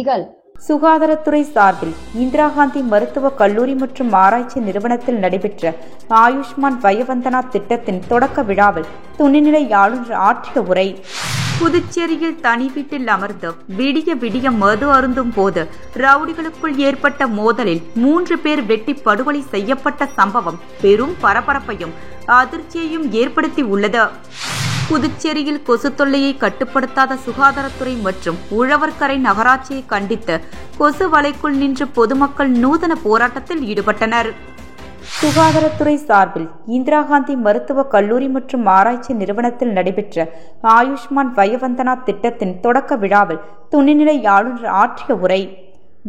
செய்திகள். சுகாதாரத்துறை சார்பில் இந்திரா காந்தி மருத்துவக் கல்லூரி மற்றும் ஆராய்ச்சி நிறுவனத்தில் நடைபெற்ற ஆயுஷ்மான் வயவந்தனா திட்டத்தின் தொடக்க விழாவில் துணைநிலை ஆளுநர் ஆற்றிய உரை. புதுச்சேரியில் தனி வீட்டில் அமர்ந்து விடிய விடிய மது அருந்தும் போது ரவுடிகளுக்குள் ஏற்பட்ட மோதலில் 3 பேர் வெட்டி படுகொலை செய்யப்பட்ட சம்பவம் பெரும் பரபரப்பையும் அதிர்ச்சியையும் ஏற்படுத்தி உள்ளது. புதுச்சேரியில் கொசு தொல்லையை கட்டுப்படுத்தாத சுகாதாரத்துறை மற்றும் உழவர்கரை நகராட்சியை கண்டித்து கொசு வலைக்குள் நின்று பொதுமக்கள் நூதன போராட்டத்தில் ஈடுபட்டனர். சுகாதாரத்துறை சார்பில் இந்திரா காந்தி மருத்துவக் கல்லூரி மற்றும் ஆராய்ச்சி நிறுவனத்தில் நடைபெற்ற ஆயுஷ்மான் வயவந்தனா திட்டத்தின் தொடக்க விழாவில் துணைநிலை ஆளுநர் ஆற்றிய உரை.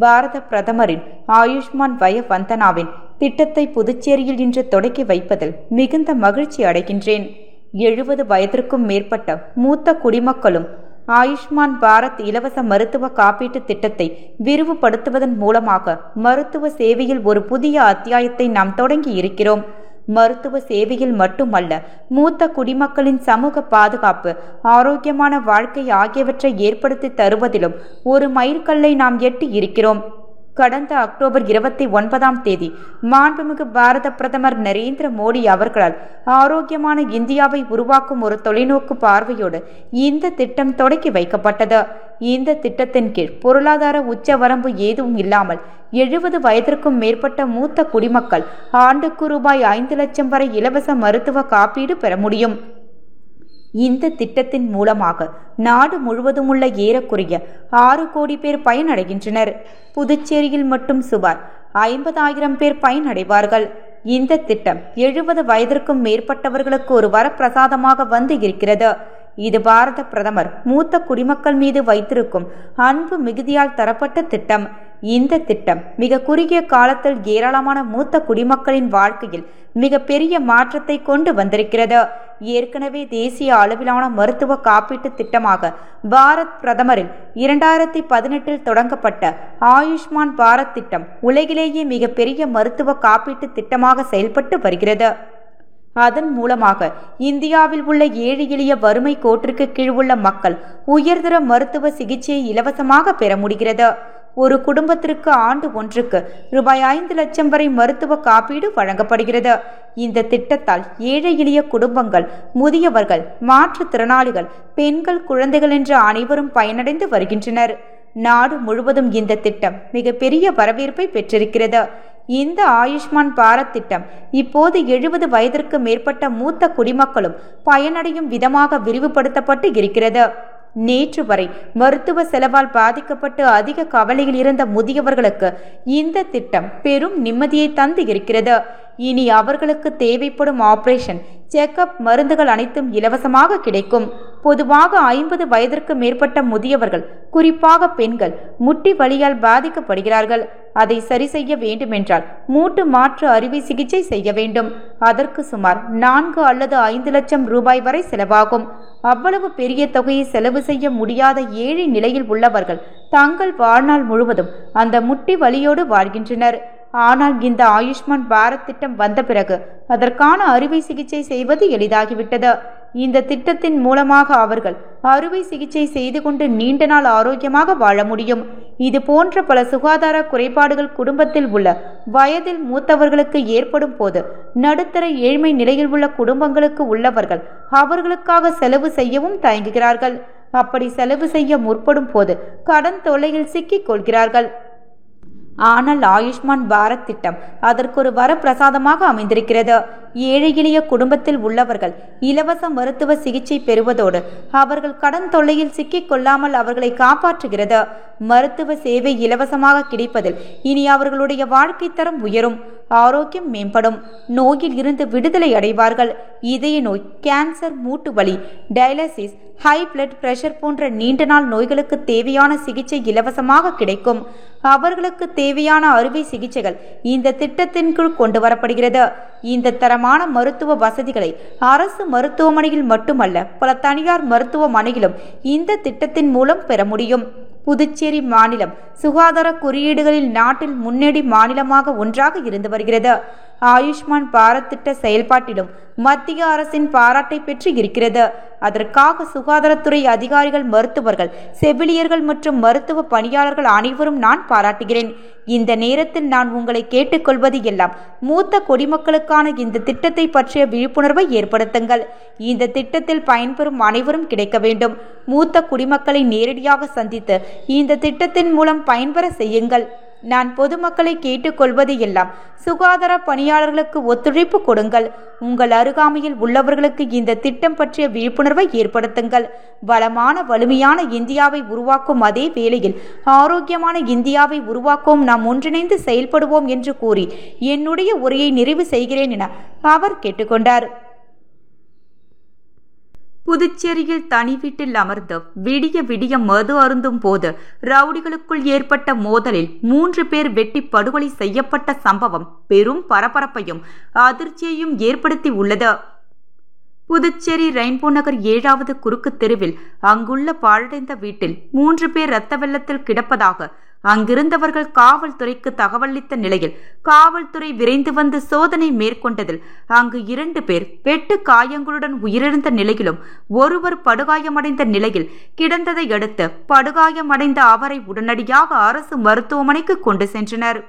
பாரத பிரதமரின் ஆயுஷ்மான் வயவந்தனாவின் திட்டத்தை புதுச்சேரியில் இன்று தொடக்கி வைப்பதில் மிகுந்த மகிழ்ச்சி அடைகின்றேன். 70 வயதிற்கும் மேற்பட்ட மூத்த குடிமக்களும் ஆயுஷ்மான் பாரத் இலவச மருத்துவ காப்பீட்டு திட்டத்தை விரிவுபடுத்துவதன் மூலமாக மருத்துவ சேவையில் ஒரு புதிய அத்தியாயத்தை நாம் தொடங்கி இருக்கிறோம். மருத்துவ சேவையில் மட்டுமல்ல, மூத்த குடிமக்களின் சமூக பாதுகாப்பு, ஆரோக்கியமான வாழ்க்கை ஆகியவற்றை ஏற்படுத்தி தருவதிலும் ஒரு மைல்கல்லை நாம் எட்டி இருக்கிறோம். கடந்த அக்டோபர் 29ஆம் தேதி மாண்புமிகு பாரத பிரதமர் நரேந்திர மோடி அவர்களால் ஆரோக்கியமான இந்தியாவை உருவாக்கும் ஒரு தொலைநோக்கு பார்வையோடு இந்த திட்டம் தொடக்கி வைக்கப்பட்டது. இந்த திட்டத்தின் கீழ் பொருளாதார உச்சவரம்பு எதுவும் இல்லாமல் 70 வயதிற்கும் மேற்பட்ட மூத்த குடிமக்கள் ஆண்டுக்கு ரூபாய் 5 லட்சம் வரை இலவச மருத்துவ காப்பீடு பெற முடியும். இந்த திட்டத்தின் மூலமாக நாடு முழுவதும் உள்ள ஏறக்குறைய 6 கோடி பேர் பயனடைகின்றனர். புதுச்சேரியில் மட்டும் சுமார் 50,000 பேர் பயனடைவார்கள். இந்த திட்டம் 70 வயதிற்கும் மேற்பட்டவர்களுக்கு ஒரு வரப்பிரசாதமாக வந்து இருக்கிறது. இது பாரத பிரதமர் மூத்த குடிமக்கள் மீது வைத்திருக்கும் அன்பு மிகுதியால் தரப்பட்ட திட்டம். இந்த திட்டம் மிக குறுகிய காலத்தில் ஏராளமான மூத்த குடிமக்களின் வாழ்க்கையில் மிக பெரிய மாற்றத்தை கொண்டு வந்திருக்கிறது. ஏற்கனவே தேசிய அளவிலான மருத்துவ காப்பீட்டு திட்டமாக பாரத் பிரதமரின் 2018இல் தொடங்கப்பட்ட ஆயுஷ்மான் பாரத் திட்டம் உலகிலேயே மிக பெரிய மருத்துவ காப்பீட்டு திட்டமாக செயல்பட்டு வருகிறது. அதன் மூலமாக இந்தியாவில் உள்ள ஏழை எளிய வறுமை கோட்டிற்கு கீழ் உள்ள மக்கள் உயர்தர மருத்துவ சிகிச்சையை இலவசமாக பெற முடிகிறது. ஒரு குடும்பத்திற்கு ஆண்டு ஒன்றுக்கு ரூபாய் 5 லட்சம் வரை மருத்துவ காப்பீடு வழங்கப்படுகிறது. இந்த திட்டத்தால் ஏழை எளிய குடும்பங்கள், முதியவர்கள், மாற்றுத்திறனாளிகள், பெண்கள், குழந்தைகள் என்ற அனைவரும் பயனடைந்து வருகின்றனர். நாடு முழுவதும் இந்த திட்டம் மிகப்பெரிய வரவேற்பை பெற்றிருக்கிறது. இந்த ஆயுஷ்மான் பாரத் திட்டம் இப்போது 70 வயதிற்கு மேற்பட்ட மூத்த குடிமக்களும் பயனடையும் விதமாக விரிவுபடுத்தப்பட்டு இருக்கிறது. நேற்று வரை மருத்துவ செலவால் பாதிக்கப்பட்டு அதிக கவலையில் இருந்த முதியவர்களுக்கு இந்த திட்டம் பெரும் நிம்மதியை தந்து இருக்கிறது. இனி அவர்களுக்கு தேவைப்படும் ஆபரேஷன், செக்அப், மருந்துகள் அனைத்தும் இலவசமாக கிடைக்கும். பொதுவாக 50 வயதிற்கு மேற்பட்ட முதியவர்கள், குறிப்பாக பெண்கள், முட்டி வலியால் பாதிக்கப்படுகிறார்கள். அதை சரி செய்ய வேண்டுமென்றால் மூட்டு மாற்று அறுவை சிகிச்சை செய்ய வேண்டும். அதற்கு சுமார் 4 அல்லது 5 லட்சம் ரூபாய் வரை செலவாகும். அவ்வளவு பெரிய தொகையை செலவு செய்ய முடியாத ஏழை நிலையில் உள்ளவர்கள் தங்கள் வாழ்நாள் முழுவதும் அந்த முட்டி வலியோடு வாழ்கின்றனர். ஆனால் இந்த ஆயுஷ்மான் பாரத் திட்டம் வந்த பிறகு அதற்கான அறுவை சிகிச்சை செய்வது எளிதாகிவிட்டது. இந்த திட்டத்தின் மூலமாக அவர்கள் அறுவை சிகிச்சை செய்து கொண்டு நீண்ட நாள் ஆரோக்கியமாக வாழ முடியும். இது போன்ற பல சுகாதார குறைபாடுகள் குடும்பத்தில் உள்ள வயதில் மூத்தவர்களுக்கு ஏற்படும் போது நடுத்தர ஏழ்மை நிலையில் உள்ள குடும்பங்களுக்கு உள்ளவர்கள் அவர்களுக்காக செலவு செய்யவும் தயங்குகிறார்கள். அப்படி செலவு செய்ய முற்படும் போது கடன் தொல்லையில் சிக்கிக் கொள்கிறார்கள். ஆனால் ஆயுஷ்மான் பாரத் திட்டம் அதற்கு ஒரு வரப்பிரசாதமாக அமைந்திருக்கிறது. ஏழை எளிய குடும்பத்தில் உள்ளவர்கள் இலவச மருத்துவ சிகிச்சை பெறுவதோடு அவர்கள் கடன் தொல்லையில் சிக்கிக் கொள்ளாமல் அவர்களை காப்பாற்றுகிறது. மருத்துவ சேவை இலவசமாக கிடைப்பதில் இனி அவர்களுடைய வாழ்க்கை தரம் உயரும், ஆரோக்கியம் மேம்படும், நோயில் இருந்து விடுதலை அடைவார்கள். இதய நோய், கேன்சர், மூட்டு வலி, டயாலிசிஸ், ஹை பிளட் பிரஷர் போன்ற நீண்ட நாள் நோய்களுக்கு தேவையான சிகிச்சை இலவசமாக கிடைக்கும். அவர்களுக்கு தேவையான அறுவை சிகிச்சைகள் இந்த திட்டத்தின் கீழ் கொண்டு வரப்படுகிறது. இந்த தரமான மருத்துவ வசதிகளை அரசு மருத்துவமனையில் மட்டுமல்ல, பல தனியார் மருத்துவமனையிலும் இந்த திட்டத்தின் மூலம் பெற முடியும். புதுச்சேரி மாநிலம் சுகாதார குறியீடுகளில் நாட்டில் முன்னணி மாநிலமாக ஒன்றாக இருந்து வருகிறது. ஆயுஷ்மான் பாரத் திட்ட செயல்பாட்டிலும் மத்திய அரசின் பாராட்டை பெற்று இருக்கிறது. அதற்காக சுகாதாரத்துறை அதிகாரிகள், மருத்துவர்கள், செவிலியர்கள் மற்றும் மருத்துவ பணியாளர்கள் அனைவரும் நான் பாராட்டுகிறேன். இந்த நேரத்தில் நான் உங்களை கேட்டுக்கொள்வது எல்லாம், மூத்த குடிமக்களுக்கான இந்த திட்டத்தை பற்றிய விழிப்புணர்வை ஏற்படுத்துங்கள். இந்த திட்டத்தில் பயன்பெறும் அனைவரும் கிடைக்க வேண்டும். மூத்த குடிமக்களை நேரடியாக சந்தித்து இந்த திட்டத்தின் மூலம் பயன்பெற செய்யுங்கள். நான் பொதுமக்களை கேட்டுக்கொள்வது எல்லாம், சுகாதார பணியாளர்களுக்கு ஒத்துழைப்பு கொடுங்கள். உங்கள் அருகாமையில் உள்ளவர்களுக்கு இந்த திட்டம் பற்றிய விழிப்புணர்வை ஏற்படுத்துங்கள். வளமான, வலிமையான இந்தியாவை உருவாக்கும் அதே வேளையில் ஆரோக்கியமான இந்தியாவை உருவாக்கவும் நாம் ஒன்றிணைந்து செயல்படுவோம் என்று கூறி என்னுடைய உரையை நிறைவு செய்கிறேன் என அவர் கேட்டுக்கொண்டார். புதுச்சேரியில் தனி வீட்டில் அமர்ந்து விடிய விடிய மது அருந்தும் போது ரவுடிகளுக்குள் ஏற்பட்ட மோதலில் 3 பேர் வெட்டி படுகொலை செய்யப்பட்ட சம்பவம் பெரும் பரபரப்பையும் அதிர்ச்சியையும் ஏற்படுத்தி உள்ளது. புதுச்சேரி ரெயின்போ நகர் 7வது குறுக்கு தெருவில் அங்குள்ள பாழடைந்த வீட்டில் 3 பேர் இரத்த வெள்ளத்தில் கிடப்பதாக அங்கிருந்தவர்கள் காவல்துறைக்கு தகவலித்த நிலையில் காவல்துறை விரைந்து வந்து சோதனை மேற்கொண்டதில் அங்கு 2 பேர் வெட்டு காயங்களுடன் உயிரிழந்த நிலையிலும் ஒருவர் படுகாயமடைந்த நிலையில் கிடந்ததை அடுத்து படுகாயமடைந்த அவரை உடனடியாக அரசு மருத்துவமனைக்கு கொண்டு சென்றனர்.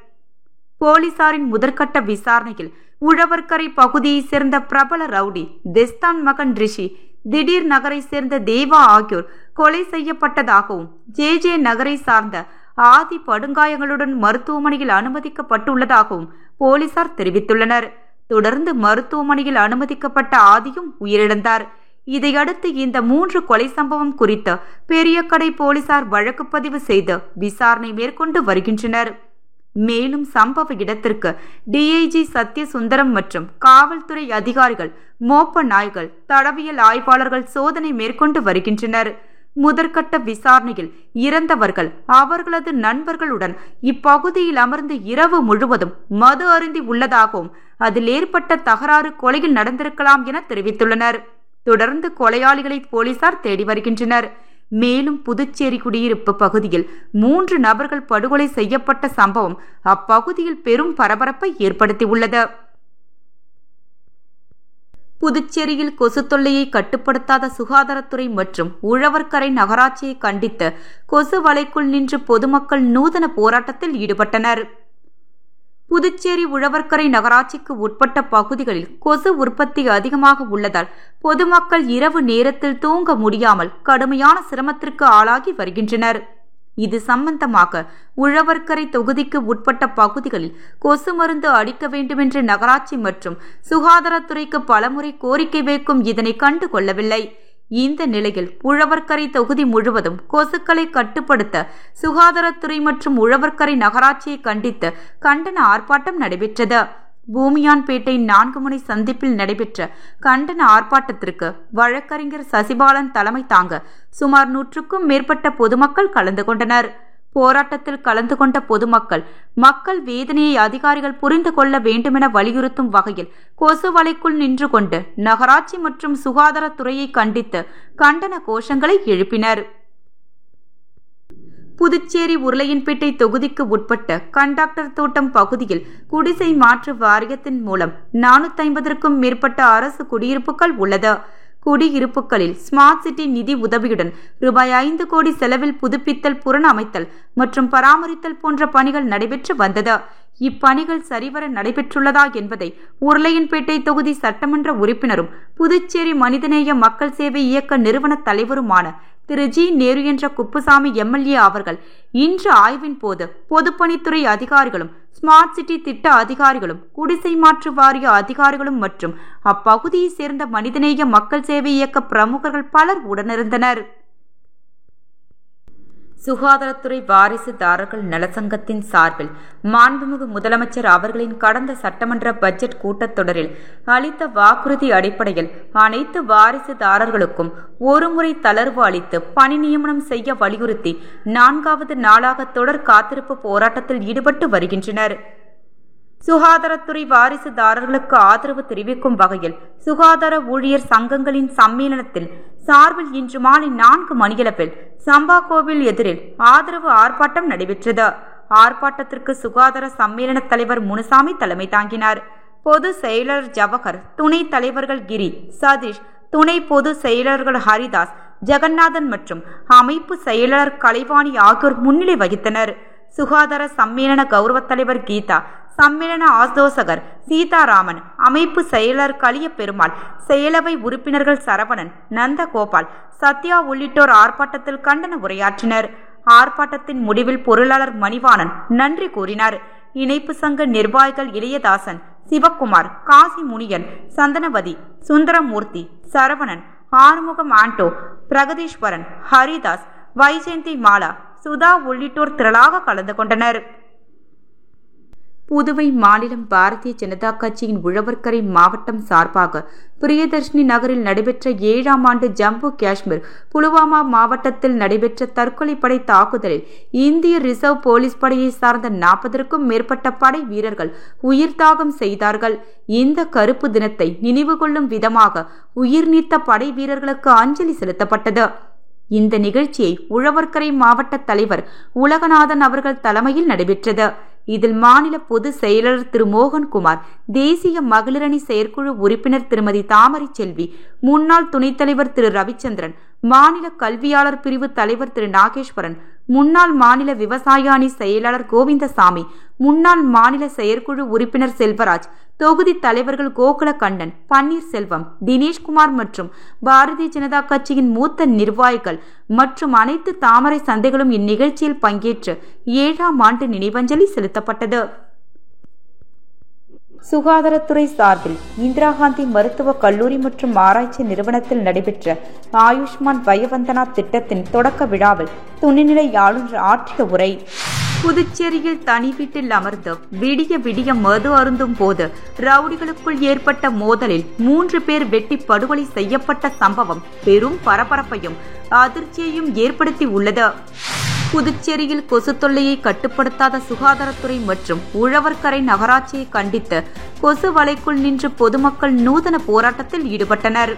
போலீசாரின் முதற்கட்ட விசாரணையில் உழவர்கரை பகுதியைச் சேர்ந்த பிரபல ரவுடி தெஸ்தான் மகன் ரிஷி, திடீர் நகரை சேர்ந்த தேவா ஆகியோர் கொலை செய்யப்பட்டதாகவும் ஜே நகரை சார்ந்த ஆதி படுகாயங்களுடன் மருத்துவமனையில் அனுமதிக்கப்பட்டுள்ளதாகவும் போலீசார் தெரிவித்துள்ளனர். தொடர்ந்து மருத்துவமனையில் அனுமதிக்கப்பட்ட ஆதியும் உயிரிழந்தார். இதையடுத்து இந்த 3 கொலை சம்பவம் குறித்து பெரியகடை போலீசார் வழக்கு பதிவு செய்து விசாரணை மேற்கொண்டு வருகின்றனர். மேலும் சம்பவ இடத்திற்கு டிஐஜி சத்யசுந்தரம் மற்றும் காவல்துறை அதிகாரிகள், மோப்ப நாய்கள், தடவியல் ஆய்வாளர்கள் சோதனை மேற்கொண்டு வருகின்றனர். முதற்கட்ட விசாரணையில் இறந்தவர்கள் அவர்களது நண்பர்களுடன் இப்பகுதியில் அமர்ந்து இரவு முழுவதும் மது அருந்தி உள்ளதாகவும் அதில் ஏற்பட்ட தகராறு கொலையில் நடந்திருக்கலாம் என தெரிவித்துள்ளனர். தொடர்ந்து கொலையாளிகளை போலீசார் தேடி வருகின்றனர். மேலும் புதுச்சேரி குடியிருப்பு பகுதியில் 3 நபர்கள் படுகொலை செய்யப்பட்ட சம்பவம் அப்பகுதியில் பெரும் பரபரப்பை ஏற்படுத்தியுள்ளது. புதுச்சேரியில் கொசு தொல்லையை கட்டுப்படுத்தாத சுகாதாரத்துறை மற்றும் உழவர்கரை நகராட்சியை கண்டித்து கொசு வலைக்குள் நின்று பொதுமக்கள் நூதன போராட்டத்தில் ஈடுபட்டனர். புதுச்சேரி உழவர்கரை நகராட்சிக்கு உட்பட்ட பகுதிகளில் கொசு உற்பத்தி அதிகமாக உள்ளதால் பொதுமக்கள் இரவு நேரத்தில் தூங்க முடியாமல் கடுமையான சிரமத்திற்கு ஆளாகி வருகின்றனர். இது சம்பந்தமாக உழவர்கரை தொகுதிக்கு உட்பட்ட பகுதிகளில் கொசு மருந்து அடிக்க வேண்டுமென்று நகராட்சி மற்றும் சுகாதாரத்துறைக்கு பலமுறை கோரிக்கை வைக்கும் இதனை கண்டு கொள்ளவில்லை. இந்த நிலையில் உழவர்கரை தொகுதி முழுவதும் கொசுக்களை கட்டுப்படுத்த சுகாதாரத்துறை மற்றும் உழவர்கரை நகராட்சியை கண்டித்து கண்டன ஆர்ப்பாட்டம் நடைபெற்றது. பூமியான்பேட்டை 4 முனை சந்திப்பில் நடைபெற்ற கண்டன ஆர்ப்பாட்டத்திற்கு வழக்கறிஞர் சசிபாலன் தலைமை தாங்க சுமார் 100க்கும் மேற்பட்ட பொதுமக்கள் கலந்து கொண்டனர். போராட்டத்தில் கலந்து கொண்ட பொதுமக்கள் மக்கள் வேதனையை அதிகாரிகள் புரிந்து கொள்ள வேண்டுமென வலியுறுத்தும் வகையில் கொசு வலைக்குள் நின்று கொண்டு நகராட்சி மற்றும் சுகாதாரத்துறையை கண்டித்து கண்டன கோஷங்களை எழுப்பினர். புதுச்சேரி உருளையன்பேட்டை தொகுதிக்கு உட்பட்ட கண்டாக்டர் தோட்டம் பகுதியில் குடிசை மாற்று வாரியத்தின் மூலம் 450க்கும் மேற்பட்ட அரசு குடியிருப்புகள் உள்ளது. குடியிருப்புகளில் ஸ்மார்ட் சிட்டி நிதி உதவியுடன் ரூபாய் 5 கோடி செலவில் புதுப்பித்தல், புனரமைத்தல் மற்றும் பராமரித்தல் போன்ற பணிகள் நடைபெற்று வந்தது. இப்பணிகள் சரிவர நடைபெற்றுள்ளதா என்பதை உருளையன்பேட்டை தொகுதி சட்டமன்ற உறுப்பினரும் புதுச்சேரி மனிதநேய மக்கள் சேவை இயக்க நிறுவன தலைவருமான திரு ஜி நேரு என்ற குப்புசாமி எம்எல்ஏ அவர்கள் இன்று ஆய்வின் போது பொதுப்பணித்துறை அதிகாரிகளும், ஸ்மார்ட் சிட்டி திட்ட அதிகாரிகளும், குடிசை மாற்று வாரிய அதிகாரிகளும் மற்றும் அப்பகுதியை சேர்ந்த மனிதநேய மக்கள் சேவை இயக்க பிரமுகர்கள் பலர் உடனிருந்தனர். சுகாதாரத்துறை வாரிசுதாரர்கள் நலசங்கத்தின் சார்பில் மாண்புமிகு முதலமைச்சர் அவர்களின் கடந்த சட்டமன்ற பட்ஜெட் கூட்டத்தொடரில் அளித்த வாக்குறுதி அடிப்படையில் அனைத்து வாரிசுதாரர்களுக்கும் ஒருமுறை தளர்வு அளித்து பணி நியமனம் செய்ய வலியுறுத்தி 4வது நாளாக தொடர் காத்திருப்பு போராட்டத்தில் ஈடுபட்டு வருகின்றனர். சுகாதாரத்துறை வாரிசுதாரர்களுக்கு ஆதரவு தெரிவிக்கும் வகையில் சுகாதார ஊழியர் சங்கங்களின் சம்மேளனத்தில் சார்பில் இன்று மாலை 4 மணியளவில் சம்பா கோவில் எதிரில் ஆதரவு ஆர்ப்பாட்டம் நடைபெற்றது. ஆர்ப்பாட்டத்திற்கு சுகாதார சம்மேளன தலைவர் முனுசாமி தலைமை தாங்கினார். பொதுச் செயலர் ஜவஹர், துணைத் தலைவர்கள் கிரி, சதீஷ், துணை பொதுச் செயலர்கள் ஹரிதாஸ், ஜெகநாதன் மற்றும் அமைப்பு செயலாளர் கலைவாணி ஆகியோர் முன்னிலை வகித்தனர். சுகாதார சம்மேளன கௌரவ தலைவர் கீதா, சம்மேளன ஆலோசகர் சீதாராமன், அமைப்பு செயலர் கலிய பெருமாள், செயலவை உறுப்பினர்கள் சரவணன், நந்தகோபால், சத்யா உள்ளிட்டோர் ஆர்ப்பாட்டத்தில் கண்டன உரையாற்றினர். ஆர்ப்பாட்டத்தின் முடிவில் பொருளாளர் மணிவாணன் நன்றி கூறினார். இணைப்பு சங்க நிர்வாகிகள் இளையதாசன், சிவக்குமார், காசி முனியன், சந்தனவதி, சுந்தரமூர்த்தி, சரவணன், ஆறுமுகம், ஆண்டோ, பிரகதீஸ்வரன், ஹரிதாஸ், வைஜெயந்தி மாலா, சுதா உள்ளிட்டோர் திரளாக கலந்து கொண்டனர். புதுவை மாநிலம் பாரதிய ஜனதா கட்சியின் உழவர்கரை மாவட்டம் சார்பாக பிரியதர்ஷினி நகரில் நடைபெற்ற 7ஆம் ஆண்டு ஜம்மு காஷ்மீர் புல்வாமா மாவட்டத்தில் நடைபெற்ற தற்கொலைப்படை தாக்குதலில் இந்திய ரிசர்வ் போலீஸ் படையை சார்ந்த 40க்கும் மேற்பட்ட படை வீரர்கள் உயிர்த்தியாகம் செய்தார்கள். இந்த கருப்பு தினத்தை நினைவு கொள்ளும் விதமாக உயிர் நீத்த படை வீரர்களுக்கு அஞ்சலி செலுத்தப்பட்டது. இந்த நிகழ்ச்சியை உழவர்கரை மாவட்ட தலைவர் உலகநாதன் அவர்கள் தலைமையில் நடைபெற்றது. இதில் மாநில பொதுச் செயலாளர் திரு மோகன்குமார், தேசிய மகளிரணி செயற்குழு உறுப்பினர் திருமதி தாமரை செல்வி, முன்னாள் துணைத் தலைவர் திரு ரவிச்சந்திரன், மாநில கல்வியாளர் பிரிவு தலைவர் திரு நாகேஸ்வரன், முன்னாள் மாநில விவசாய அணி செயலாளர் கோவிந்தசாமி, முன்னாள் மாநில செயற்குழு உறுப்பினர் செல்வராஜ், தொகுதி தலைவர்கள் கோகுலகண்ணன், பன்னீர்செல்வம், தினேஷ்குமார் மற்றும் பாரதிய ஜனதா கட்சியின் மூத்த நிர்வாகிகள் மற்றும் அனைத்து தாமரை சந்தைகளும் இந்நிகழ்ச்சியில் பங்கேற்று 7ஆம் ஆண்டு நினைவஞ்சலி செலுத்தப்பட்டது. சுகாதாரத்துறை சார்பில் இந்திரா காந்தி மருத்துவக் கல்லூரி மற்றும் ஆராய்ச்சி நிறுவனத்தில் நடைபெற்ற ஆயுஷ்மான் வயவந்தனா திட்டத்தின் தொடக்க விழாவில் துணைநிலை ஆளுநர் ஆற்றிய உரை. புதுச்சேரியில் தனி வீட்டில் அமர்ந்து விடிய விடிய மது அருந்தும் போது ரவுடிகளுக்குள் ஏற்பட்ட மோதலில் 3 பேர் வெட்டி படுகொலை செய்யப்பட்ட சம்பவம் பெரும் பரபரப்பையும் அதிர்ச்சியையும் ஏற்படுத்தி உள்ளது. புதுச்சேரியில் கொசு தொல்லையை கட்டுப்படுத்தாத சுகாதாரத்துறை மற்றும் உழவர்கரை நகராட்சியை கண்டித்து கொசு வலைக்குள் நின்று பொதுமக்கள் நூதன போராட்டத்தில் ஈடுபட்டனர்.